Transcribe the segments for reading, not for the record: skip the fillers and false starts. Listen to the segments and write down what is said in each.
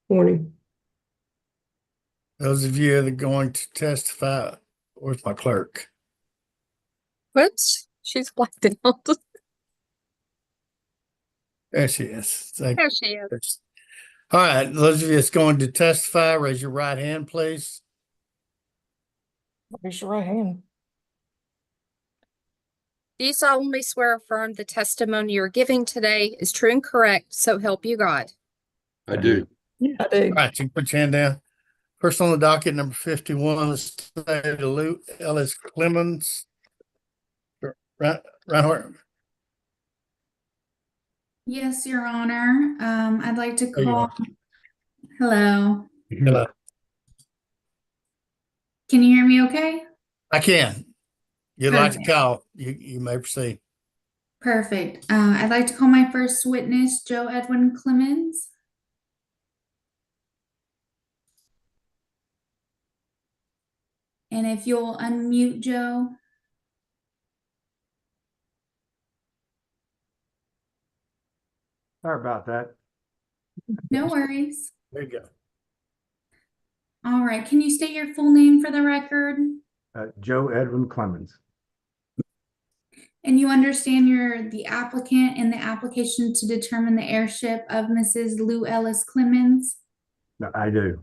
Morning. Those of you that are going to testify, where's my clerk? Whoops, she's blacked out. There she is. There she is. All right, those of you that's going to testify, raise your right hand, please. Raise your right hand. Do you solemnly swear or affirm the testimony you're giving today is true and correct, so help you God? I do. Yeah, I do. All right, you can put your hand down. First on the docket, number 51, the state of Lou Ellis Clemens. Reinhardt. Yes, Your Honor. I'd like to There you call. are. Hello. Hello. Can you hear me okay? I can. You'd like to Perfect. call, you may proceed. Perfect. I'd like to call my first witness, Joe Edwin Clemens. And if you'll unmute Joe. Sorry about that. No worries. There you go. All right. Can you state your full name for the record? Joe Edwin Clemens. And you understand you're the applicant in the application to determine the heirship of Mrs. Lou Ellis Clemens? No, I do.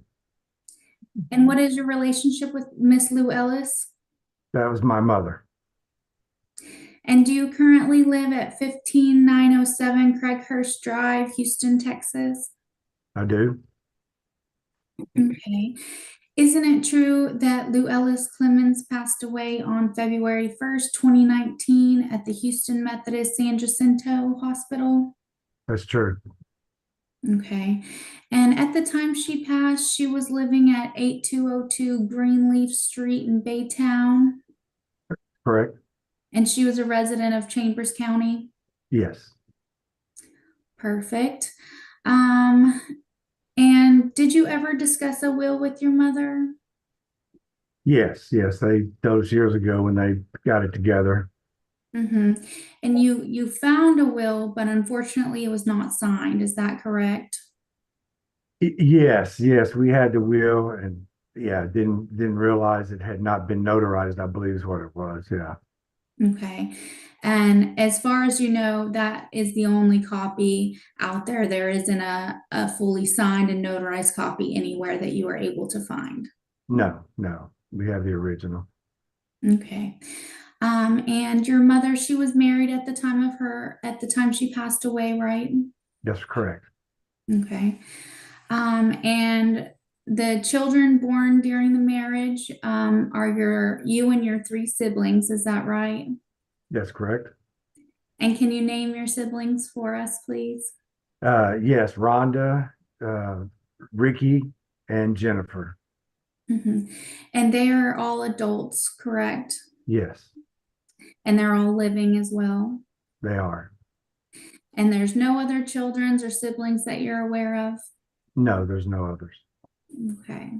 And what is your relationship with Miss Lou Ellis? That was my mother. And do you currently live at 15907 Craighurst Drive, Houston, Texas? I do. Okay. Isn't it true that Lou Ellis Clemens passed away on February 1st, 2019 at the Houston Methodist San Jacinto Hospital? That's true. Okay. And at the time she passed, she was living at 8202 Greenleaf Street in Baytown, Correct. and she was a resident of Chambers County? Yes. Perfect. And did you ever discuss a will with your mother? Yes. They told us years ago when they got it together. Mm-hmm. And you found a will, but unfortunately it was not signed. Is that correct? Yes. We had the will, and yeah, didn't realize it had not been notarized, I believe is what it was. Yeah. Okay. And as far as you know, that is the only copy out there. There isn't a fully signed and notarized copy anywhere that you are able to find. No. We have the original. Okay. And your mother, she was married at the time she passed away, right? That's correct. Okay. And the children born during the marriage, are you and your three siblings, is that right? That's correct. And can you name your siblings for us, please? Yes, Rhonda, Ricky, and Jennifer. Mm-hmm. And they are all adults, correct? Yes, And they're all living as well. they are. And there's no other children or siblings that you're aware of? No, there's no others. Okay.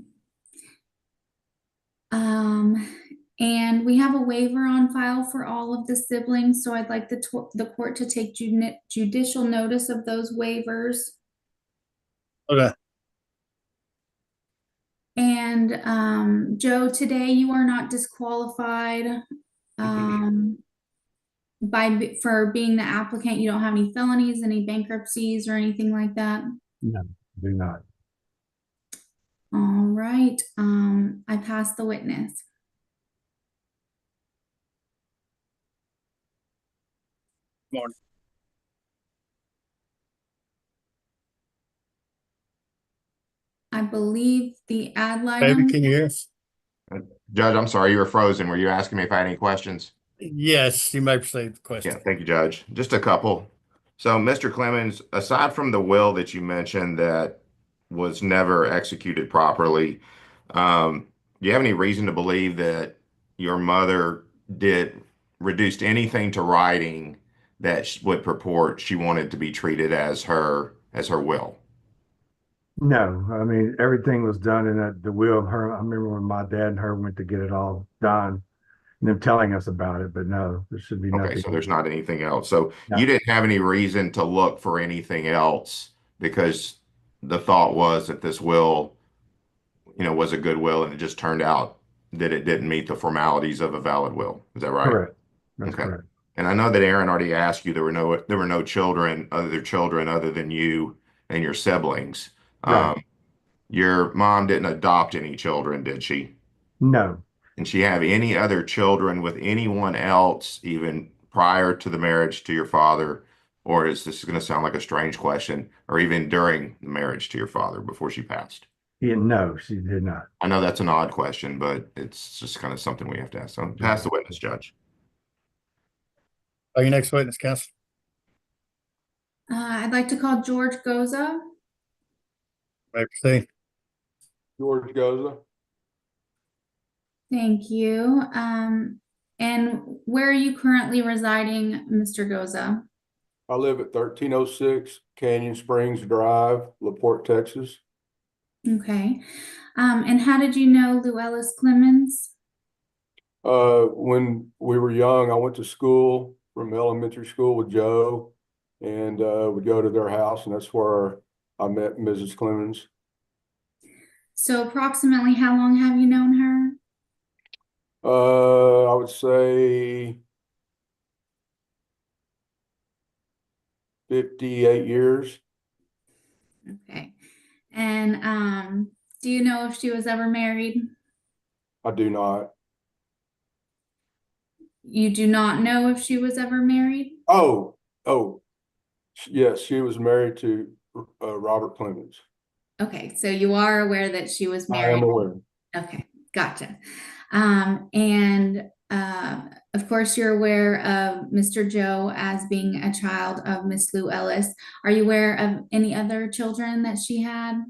And we have a waiver on file for all of the siblings, so I'd like the court to take judicial notice of those waivers. Okay. And Joe, today you are not disqualified for being the applicant. You don't have any felonies, any bankruptcies, or anything like that? No, do not. All right. I pass the witness. Morning. I believe the ad David, litem. can you hear us? Judge, I'm sorry, you were frozen. Were you asking me if I had any questions? Yes, you may proceed with the question. Yeah, thank you, Judge. Just a couple. So, Mr. Clemens, aside from the will that you mentioned that was never executed properly, do you have any reason to believe that your mother reduced anything to writing that would purport she wanted to be treated as her will? No, I mean, everything was done in the will of her. I remember when my dad and her went to get it all done and them telling us about it, but no, there should be Okay, nothing. so there's not anything else. So No. you didn't have any reason to look for anything else because the thought was that this will, was a good will, and it just turned out that it didn't meet the formalities of a valid will. Is that right? Correct. That's Okay. correct. And I know that Aaron already asked you there were no children other than you and your siblings. Right. Your mom didn't adopt any children, did she? No, And she have any other children with anyone else, even prior to the marriage to your father? Or is this going to sound like a strange question, or even during the marriage to your father before she passed? no, she did not. I know that's an odd question, but it's just kind of something we have to ask. So pass the witness, Judge. Are your next witness, counsel? I'd like to call George Goza. May proceed. George Goza. Thank you. And where are you currently residing, Mr. Goza? I live at 1306 Canyon Springs Drive, LaPorte, Texas. Okay. And how did you know Lou Ellis Clemens? When we were young, I went to school from elementary school with Joe, and would go to their house, and that's where I met Mrs. Clemens. So approximately how long have you known her? I would say 58 years. Okay. And do you know if she was ever married? I do not. You do not know if she was ever married? Oh, yes, she was married to Robert Clemens. Okay, so you are aware that she was I married. am aware. Okay, gotcha. And of course, you're aware of Mr. Joe as being a child of Miss Lou Ellis. Are you aware of any other children that she had?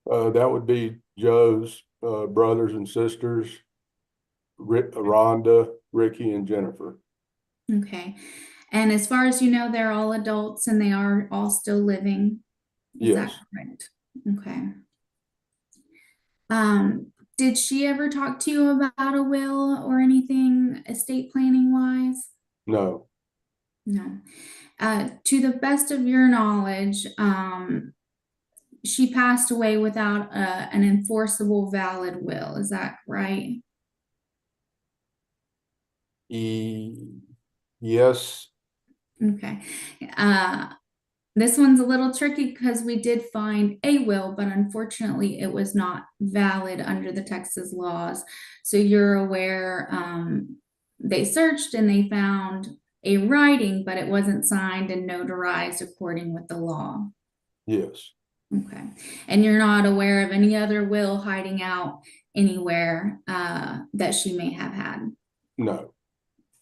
That would be Joe's brothers and sisters, Rhonda, Ricky, and Jennifer. Okay. And as far as you know, they're all adults and they are all still living. Is that Yes. correct? Okay. Did she ever talk to you about a will or anything estate planning wise? No, No. To the best of your knowledge, she passed away without an enforceable valid will. Is that right? yes, Okay. This one's a little tricky because we did find a will, but unfortunately it was not valid under the Texas laws. So you're aware, they searched and they found a writing, but it wasn't signed and notarized according with the law. yes, Okay. And you're not aware of any other will hiding out anywhere that she may have had? no,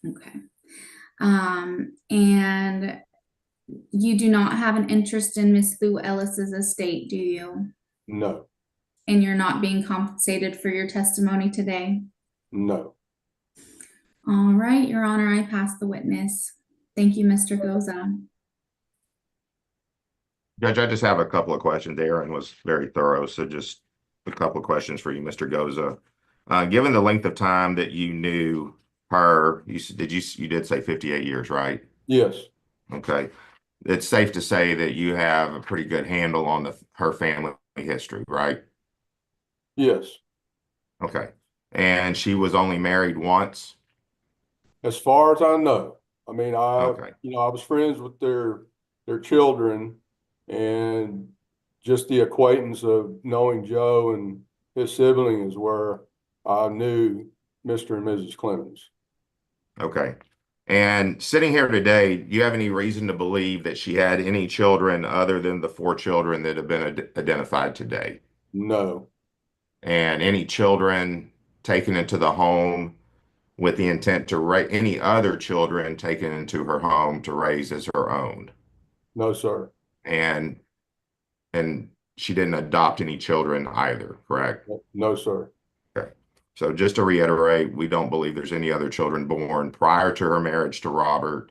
Okay. And you do not have an interest in Miss Lou Ellis's estate, do you? no, And you're not being compensated for your testimony today? no. All right, Your Honor, I pass the witness. Thank you, Mr. Goza. Judge, I just have a couple of questions. Aaron was very thorough, so just a couple of questions for you, Mr. Goza. Given the length of time that you knew her, you did say 58 years, right? Yes, Okay. It's safe to say that you have a pretty good handle on her family history, right? yes. Okay. And she was only married once? As far as I know, I mean, Okay. I was friends with their children, and just the acquaintance of knowing Joe and his siblings where I knew Mr. and Mrs. Clemens. Okay. And sitting here today, do you have any reason to believe that she had any children other than the 4 children that have been identified today? No, And any children taken into the home with the intent to raise any other children taken into her home to raise as her own? no, sir. And and she didn't adopt any children either, correct? No, sir. Okay. So just to reiterate, we don't believe there's any other children born prior to her marriage to Robert,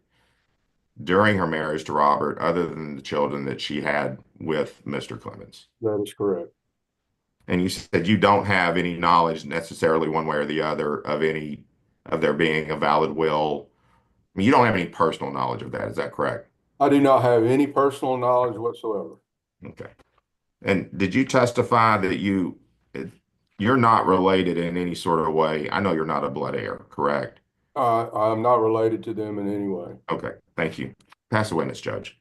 during her marriage to Robert, other than the children that she had with Mr. Clemens. That is correct. And you said you don't have any knowledge necessarily one way or the other of there being a valid will. I mean, you don't have any personal knowledge of that. Is that correct? I do not have any personal knowledge whatsoever. Okay. And did you testify that you're not related in any sort of way? I know you're not a blood heir, correct? I'm not related to them in any way. Okay, thank you. Pass the witness, Judge.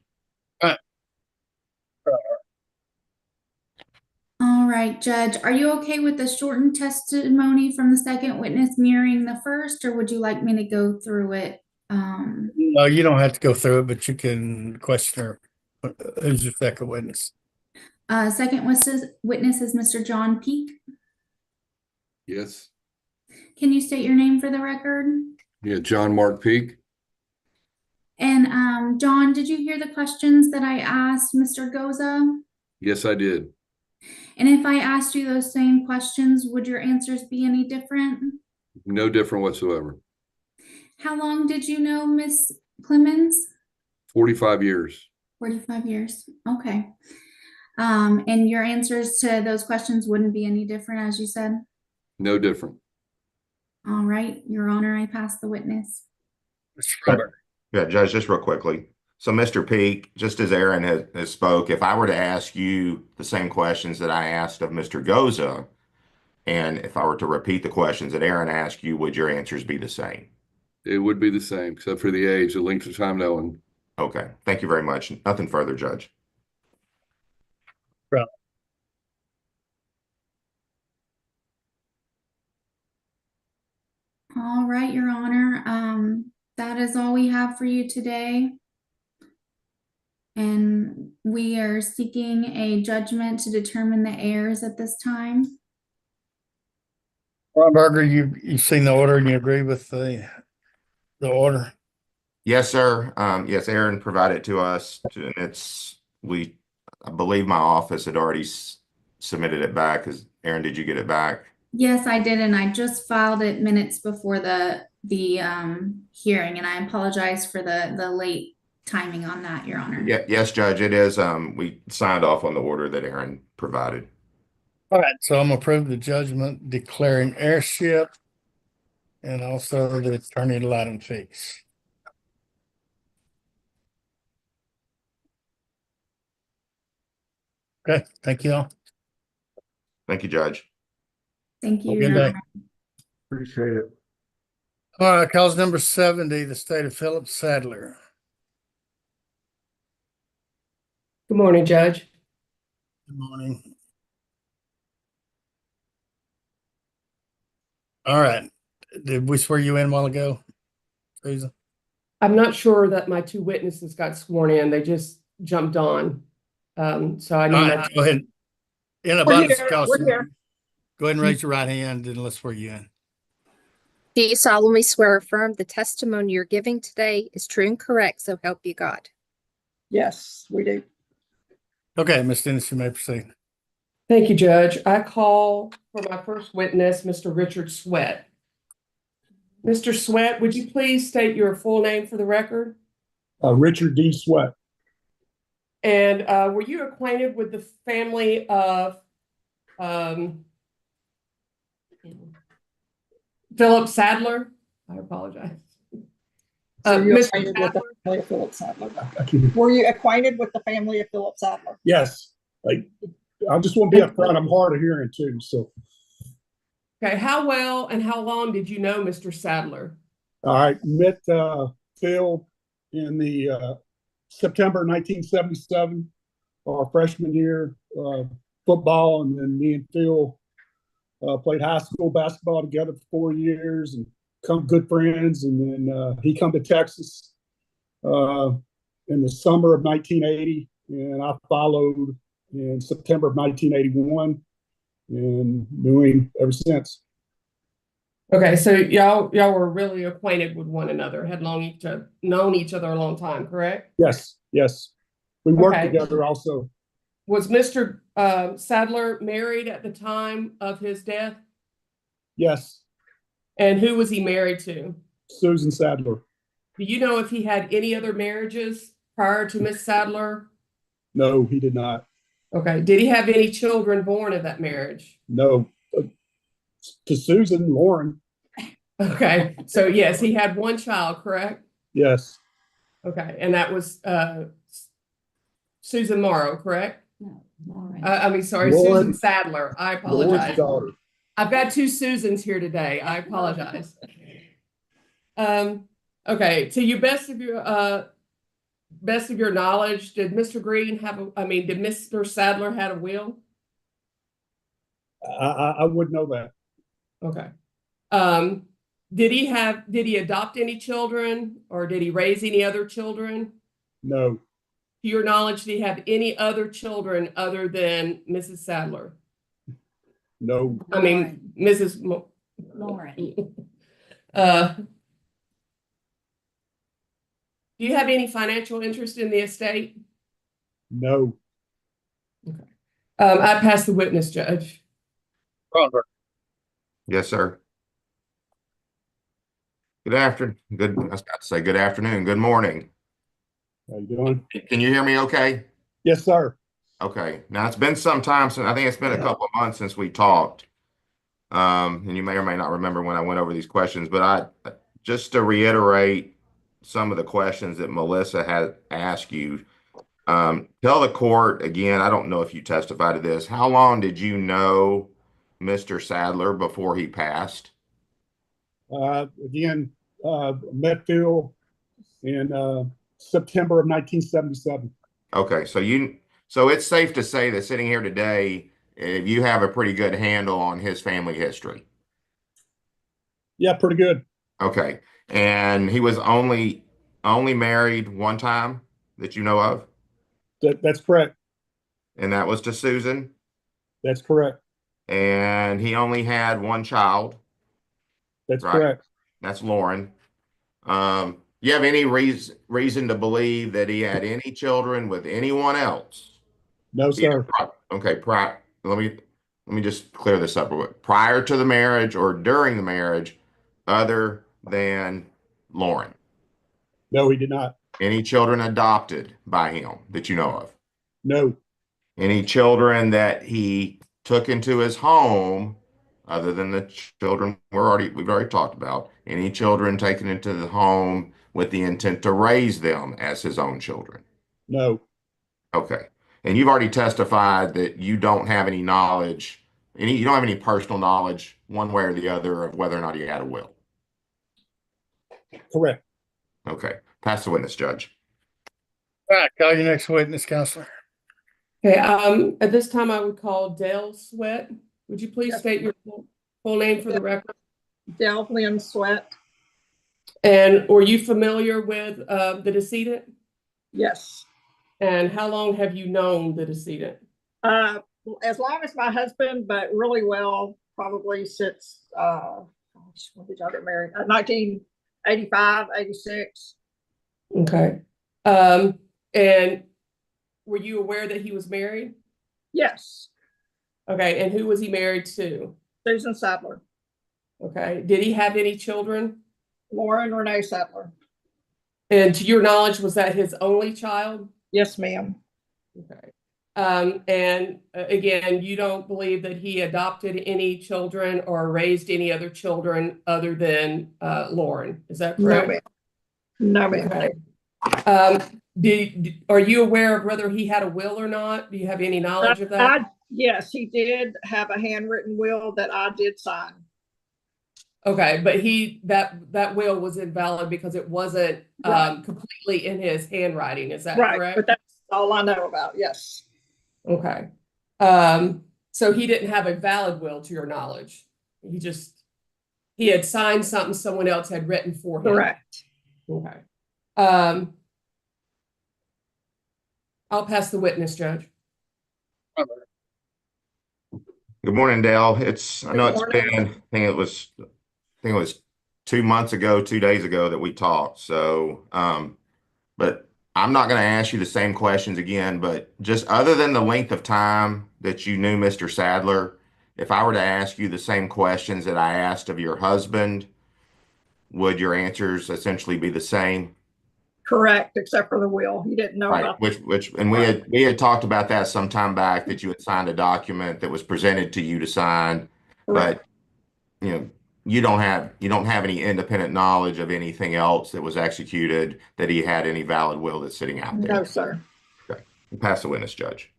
All right, Judge, are you okay with the shortened testimony from the second witness mirroring the first, or would you like me to go through it? No, you don't have to go through it, but you can question her. Who's your second witness? Second witness is Mr. John Peak. Yes. Can you state your name for the record? Yeah, John Mark Peak. And John, did you hear the questions that I asked Mr. Goza? Yes, I did. And if I asked you those same questions, would your answers be any different? No different whatsoever. How long did you know Miss Clemens? 45 years. 45 years. Okay. And your answers to those questions wouldn't be any different, as you said? No different. All right, Your Honor, I pass the witness. Mr. Freiberg. Yeah, Judge, just real quickly. So, Mr. Peak, just as Aaron has spoke, if I were to ask you the same questions that I asked of Mr. Goza, and if I were to repeat the questions that Aaron asked you, would your answers be the same? It would be the same, except for the age, the length of time known. Okay, thank you very much. Nothing further, Judge. Right. All right, Your Honor. That is all we have for you today. And we are seeking a judgment to determine the heirs at this time. Freiberger, you've seen the order and you agree with the order? Yes, sir. Yes, Aaron provided to us, and I believe my office had already submitted it back. Aaron, did you get it back? Yes, I did, and I just filed it minutes before the hearing, and I apologize for the late timing on that, Your Honor. Yeah, yes, Judge, it is. We signed off on the order that Aaron provided. All right, so I'm approve the judgment declaring heirship and also the attorney ad litem fees. Okay, thank you all. Thank you, Judge. Thank you, Have a good Your day. Honor. Appreciate it. All right, cause number 70, the state of Philip Sadler. Good morning, Judge. Good morning. All right, did we swear you in a while ago, Susan? I'm not sure that my two witnesses got sworn in. They just jumped on. So I All need right, go ahead. In We're abundance of here, we're caution, here. go ahead and raise your right hand and let's swear you in. Do you solemnly swear or affirm the testimony you're giving today is true and correct, so help you God? Yes, we do. Okay, Ms. Dennis, you may proceed. Thank you, Judge. I call for my first witness, Mr. Richard Sweat. Mr. Sweat, would you please state your full name for the record? Richard D. Sweat. And were you acquainted with the family of Philip Sadler? I apologize. So you're Mr. acquainted with the Sadler? family of Philip Sadler? Were you acquainted with the family of Philip Sadler? Yes, like I just want to be upfront. I'm hard of hearing too. So, Okay, how well and how long did you know Mr. Sadler? I met Phil in the September 1977, our freshman year, football, and then me and Phil played high school basketball together for 4 years and become good friends. And then he come to Texas in the summer of 1980, and I followed in September of 1981 and knew him ever since. Okay, so y'all were really acquainted with one another, had known each other a long time, correct? Yes, yes. We worked Okay. together also. Was Mr. Sadler married at the time of his death? Yes, And who was he married to? Susan Sadler. Do you know if he had any other marriages prior to Miss Sadler? No, he did not. Okay, did he have any children born of that marriage? No. To Susan, Lauren. Okay, so yes, he had one child, correct? Yes, Okay, and that was Susan Morrow, correct? No, I mean, sorry, Lauren- Susan Sadler. I Lauren's apologize. daughter. I've got two Susans here today. I apologize. Okay, to your best of your knowledge, did Mr. Green did Mr. Sadler had a will? I would know that. Okay. Did he adopt any children or did he raise any other children? No, To your knowledge, did he have any other children other than Mrs. Sadler? no, I mean, Mrs. Lauren. Do you have any financial interest in the estate? no. I pass the witness, Judge. Yes, sir. Good afternoon. I was about to say good afternoon. Good morning. How you doing? Can you hear me okay? Yes, sir. Okay. Now it's been some time since I think it's been a couple of months since we talked. And you may or may not remember when I went over these questions, but just to reiterate some of the questions that Melissa had asked you, tell the court again, I don't know if you testified to this, how long did you know Mr. Sadler before he passed? Again, met Phil in September of 1977. Okay, so it's safe to say that sitting here today, you have a pretty good handle on his family history. Yeah, pretty good. Okay, and he was only married one time that you know of, That's correct. and that was to Susan, That's correct. and he only had one child. That's Right. correct. That's Lauren. You have any reason to believe that he had any children with anyone else? No, sir. Okay, let me just clear this up real quick. Prior to the marriage or during the marriage, other than Lauren? No, he did not. Any children adopted by him that you know of? No, Any children that he took into his home, other than the children we've already talked about? Any children taken into the home with the intent to raise them as his own children? no, Okay. And you've already testified that you don't have any knowledge, you don't have any personal knowledge one way or the other of whether or not he had a will. correct. Okay. Pass the witness, Judge. All right, call your next witness, Counselor. Okay, at this time I would call Dale Sweat. Would you please state your full name for the record? Dale Lynn Sweat. And were you familiar with the decedent? Yes. And how long have you known the decedent? As long as my husband, but really well, probably since, when did y'all get married? 1985, 86. Okay. And were you aware that he was married? Yes. Okay, and who was he married to? Susan Sadler. Okay, did he have any children? Lauren Renee Sadler. And to your knowledge, was that his only child? Yes, ma'am. Okay. And again, you don't believe that he adopted any children or raised any other children other than Lauren, is that correct? No, ma'am. Okay. Are you aware of whether he had a will or not? Do you have any knowledge of that? Yes, he did have a handwritten will that I did sign. Okay, but that will was invalid because it wasn't completely in his handwriting, is that Right, correct? but that's all I know about, yes. Okay. So he didn't have a valid will to your knowledge. He had signed something someone else had written for him. Correct. Okay. I'll pass the witness, Judge. Good morning, Dale. I know it's morning. been, I think it was 2 months ago, 2 days ago that we talked. So, but I'm not going to ask you the same questions again, but just other than the length of time that you knew Mr. Sadler, if I were to ask you the same questions that I asked of your husband, would your answers essentially be the same? Correct, except for the will. He didn't know Right, about. and we had talked about that some time back, that you had signed a document that was presented to you to sign, Correct. but you don't have any independent knowledge of anything else that was executed, that he had any valid will that's sitting out there. No, sir. Okay. Pass the witness, Judge.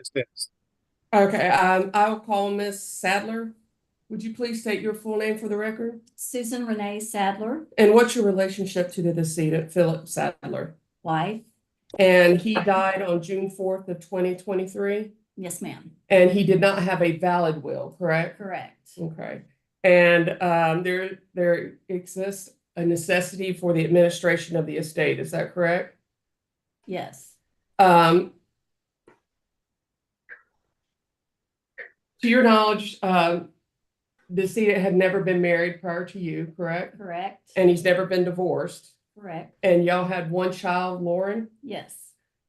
Ms. Dennis. Okay, I'll call Miss Sadler. Would you please state your full name for the record? Susan Renee Sadler, And what's your relationship to the decedent, Philip Sadler? wife. And he died on June 4th of 2023? Yes, ma'am. And he did not have a valid will, correct? Correct. Okay. And there exists a necessity for the administration of the estate, is that correct? Yes. To your knowledge, decedent had never been married prior to you, correct? Correct. And he's never been divorced. Correct. And y'all had one child, Lauren? Yes.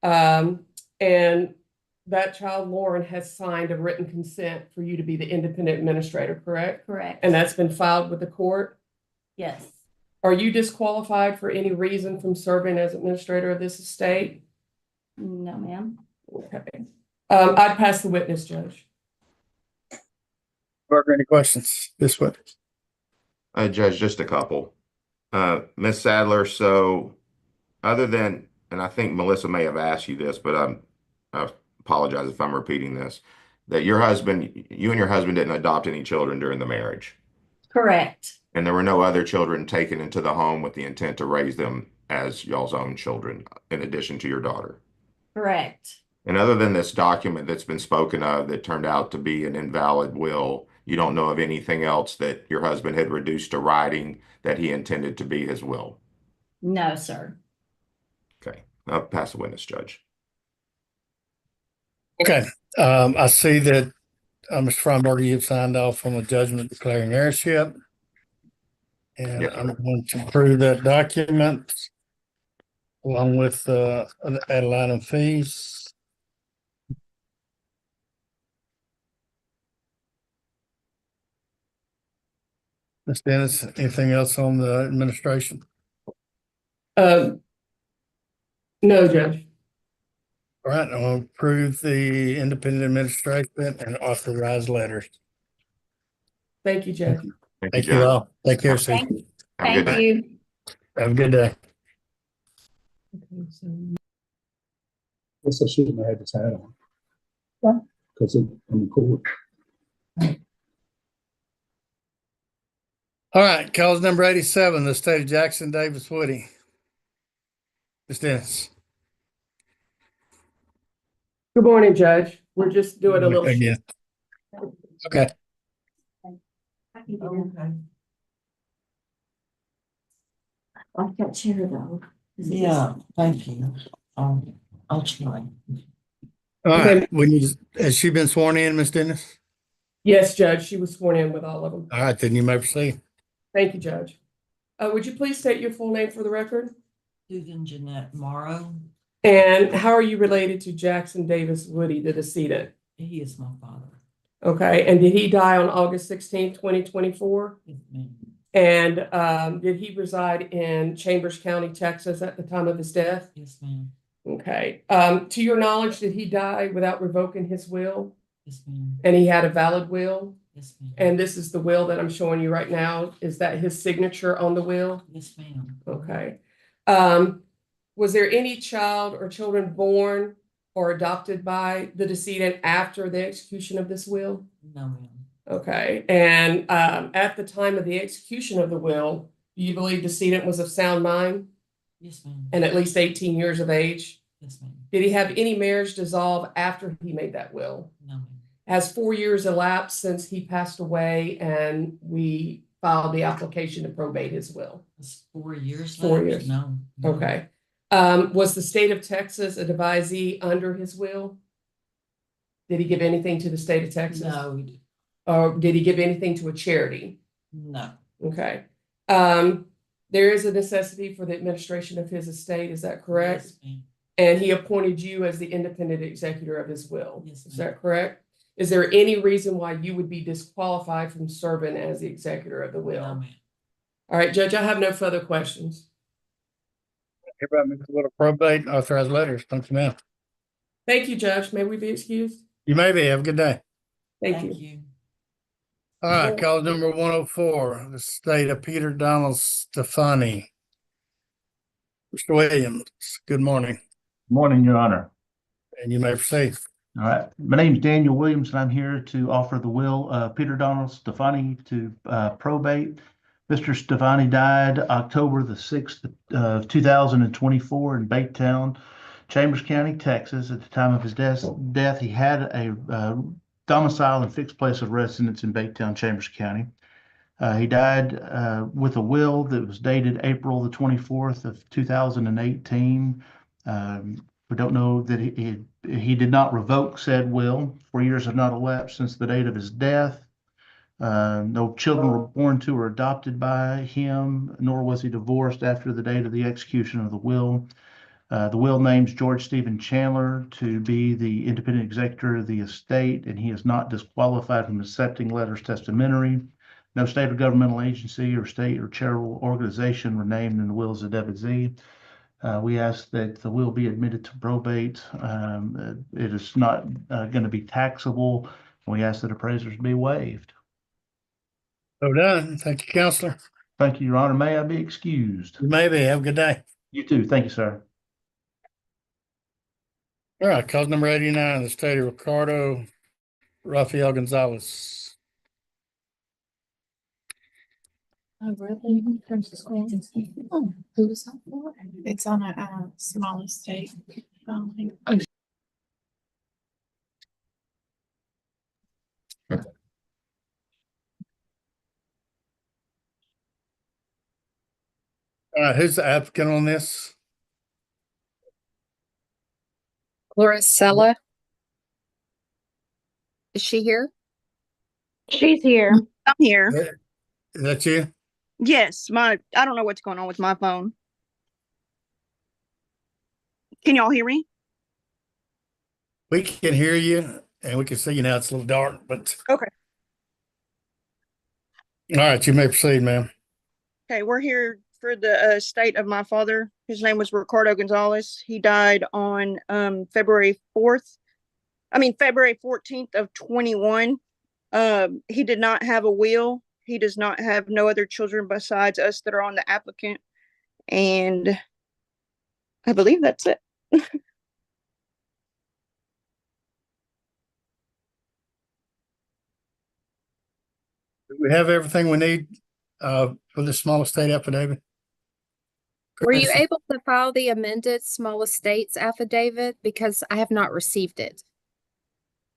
And that child, Lauren, has signed a written consent for you to be the independent administrator, correct? Correct. And that's been filed with the court? Yes. Are you disqualified for any reason from serving as administrator of this estate? No, ma'am. Okay. I'd pass the witness, Judge. Are there any questions? This way. Judge, just a couple. Ms. Sadler, so other than, and I think Melissa may have asked you this, but I apologize if I'm repeating this, that you and your husband didn't adopt any children during the marriage. Correct. And there were no other children taken into the home with the intent to raise them as y'all's own children, in addition to your daughter. Correct. And other than this document that's been spoken of that turned out to be an invalid will, you don't know of anything else that your husband had reduced to writing that he intended to be his will? No, sir. Okay, I'll pass the witness, Judge. Okay, I see that, Mr. Fromberger, you've signed off on a judgment declaring heirship. And Yes, sir. I'm going to approve that document along with, ad item fees. Ms. Dennis, anything else on the administration? No, Judge. All right, I'll approve the independent administration and authorize letters. Thank you, Judge. Thank you, Thank you Judge. all. Take care, Thank, Susan. Have a good thank day. you. Have a good day. Okay, so Guess I shouldn't have had this hat on. Because I'm in court. All right, cause number 87, the state of Jackson Davis Woody. Ms. Dennis. good morning, Judge. We're just doing a little. Again. Okay, Okay. I've got chair though. Yeah, thank you. I'll try. all right. Has she been sworn in, Ms. Dennis? Yes, Judge, she was sworn in with all of them. All right, then you may proceed. Thank you, Judge. Would you please state your full name for the record? Susan Jeanette Morrow, And how are you related to Jackson Davis Woody, the decedent? he is my father. Okay, and did he die on August 16th, 2024? Yes, ma'am. And did he reside in Chambers County, Texas at the time of his death? Yes, ma'am. Okay. To your knowledge, did he die without revoking his will? Yes, ma'am. And he had a valid will? Yes, ma'am. And this is the will that I'm showing you right now. Is that his signature on the will? Yes, ma'am. Okay. Was there any child or children born or adopted by the decedent after the execution of this will? No, ma'am. Okay. And at the time of the execution of the will, do you believe the decedent was of sound mind Yes, ma'am. and at least 18 years of age? Yes, ma'am. Did he have any marriage dissolve after he made that will? No, ma'am. Has 4 years elapsed since he passed away and we filed the application to probate his will? It's 4 years. 4 left? years. No. No. Okay. Was the state of Texas a devisee under his will? Did he give anything to the state of Texas? No, we did. Or did he give anything to a charity? No. Okay. There is a necessity for the administration of his estate, is that correct? Yes, ma'am. And he appointed you as the independent executor of his will. Yes, Is ma'am. that correct? Is there any reason why you would be disqualified from serving as the executor of the will? No, ma'am. All right, Judge, I have no further questions. Everybody makes a little probate and authorize letters. Thank you, ma'am. Thank you, Judge. May we be excused? You may be. Have a good day. Thank Thank you. you. All right, cause number 104, the state of Peter Donald Stefani. Mr. Williams, good morning, Morning, Your Honor. and you may proceed. All right. My name is Daniel Williams, and I'm here to offer the will of Peter Donald Stefani to probate. Mr. Stefani died October the 6th of 2024 in Baytown, Chambers County, Texas. At the time of his death, he had a domicile and fixed place of residence in Baytown, Chambers County. He died with a will that was dated April the 24th of 2018. We don't know that he did not revoke said will. 4 years have not elapsed since the date of his death. No children were born to or adopted by him, nor was he divorced after the date of the execution of the will. The will names George Stephen Chandler to be the independent executor of the estate, and he is not disqualified from accepting letters testamentary. No state or governmental agency or state or charitable organization were named in the will as a devotee. We ask that the will be admitted to probate. It is not going to be taxable. We ask that appraisers be waived. So done. Thank you, Counselor. Thank you, Your Honor. May I be excused? You may be. Have a good day. You too. Thank you, sir. All right, cause number 89, the state of Ricardo Rafael Gonzalez. Oh, really? Oh, who was that for? It's on a small estate. Who's the applicant on this? Lauricella. Is she here? She's here. I'm here. Is that you? Yes, I don't know what's going on with my phone. Can y'all hear me? We can hear you and we can see you now. It's a little dark, but. Okay. All right, you may proceed, ma'am. Okay, we're here for the estate of my father. His name was Ricardo Gonzalez. He died on February 14th of 21. He did not have a will. He does not have no other children besides us that are on the applicant. And I believe that's it. Do we have everything we need for the small estate affidavit? Were you able to file the amended small estates affidavit? Because I have not received it.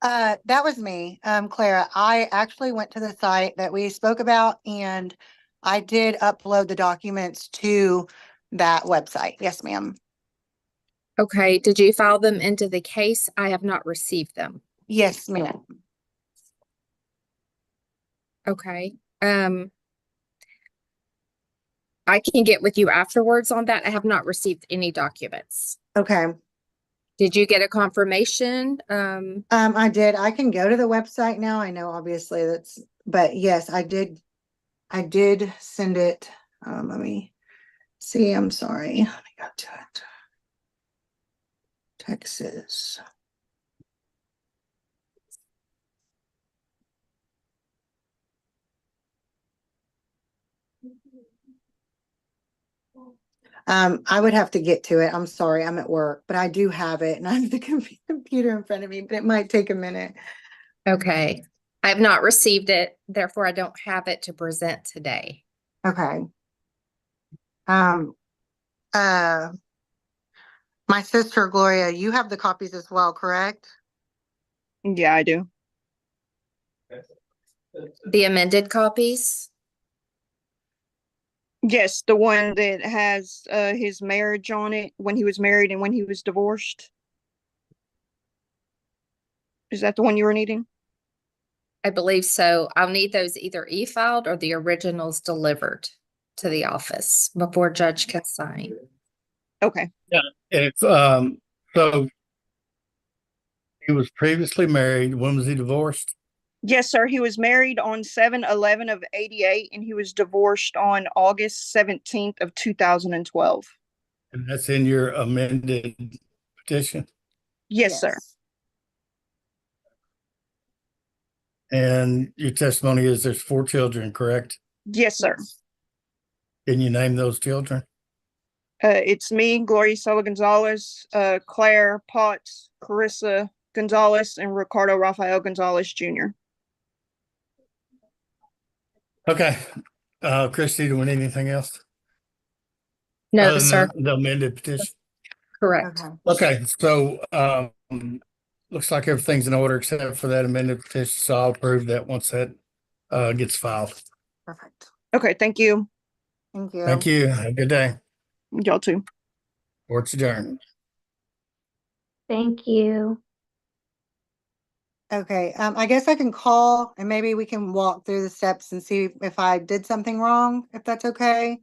That was me, Clara. I actually went to the site that we spoke about and I did upload the documents to that website. Yes, ma'am. Okay, did you file them into the case? I have not received them. Yes, ma'am. Okay. I can get with you afterwards on that. I have not received any documents. Okay. Did you get a confirmation? I did. I can go to the website now. I know obviously but yes, I did send it. Let me see. I'm sorry. Let me go to it. Texas. I would have to get to it. I'm sorry, I'm at work, but I do have it and I have the computer in front of me, but it might take a minute. Okay. I have not received it, therefore I don't have it to present today. Okay. My sister Gloria, you have the copies as well, correct? Yeah, I do. The amended copies? Yes, the one that has his marriage on it, when he was married and when he was divorced. Is that the one you were needing? I believe so. I'll need those either e-filed or the originals delivered to the office before judge can sign. Okay. Yeah. So he was previously married. When was he divorced? Yes, sir. He was married on 7/11 of 88 and he was divorced on August 17th of 2012. And that's in your amended petition? Yes, sir. And your testimony is there's 4 children, correct? Yes, sir. Can you name those children? It's me, Gloria Gonzalez, Claire Potts, Carissa Gonzalez and Ricardo Rafael Gonzalez Jr. Okay. Christie, do we need anything else? No, Other than sir. The amended petition? Correct. Okay, so, looks like everything's in order except for that amended petition, so I'll approve that once that, gets filed. Perfect. Okay, thank you. Thank you. Thank you. Have a good day. Y'all too. Court's adjourned. Thank you. Okay, I guess I can call and maybe we can walk through the steps and see if I did something wrong, if that's okay.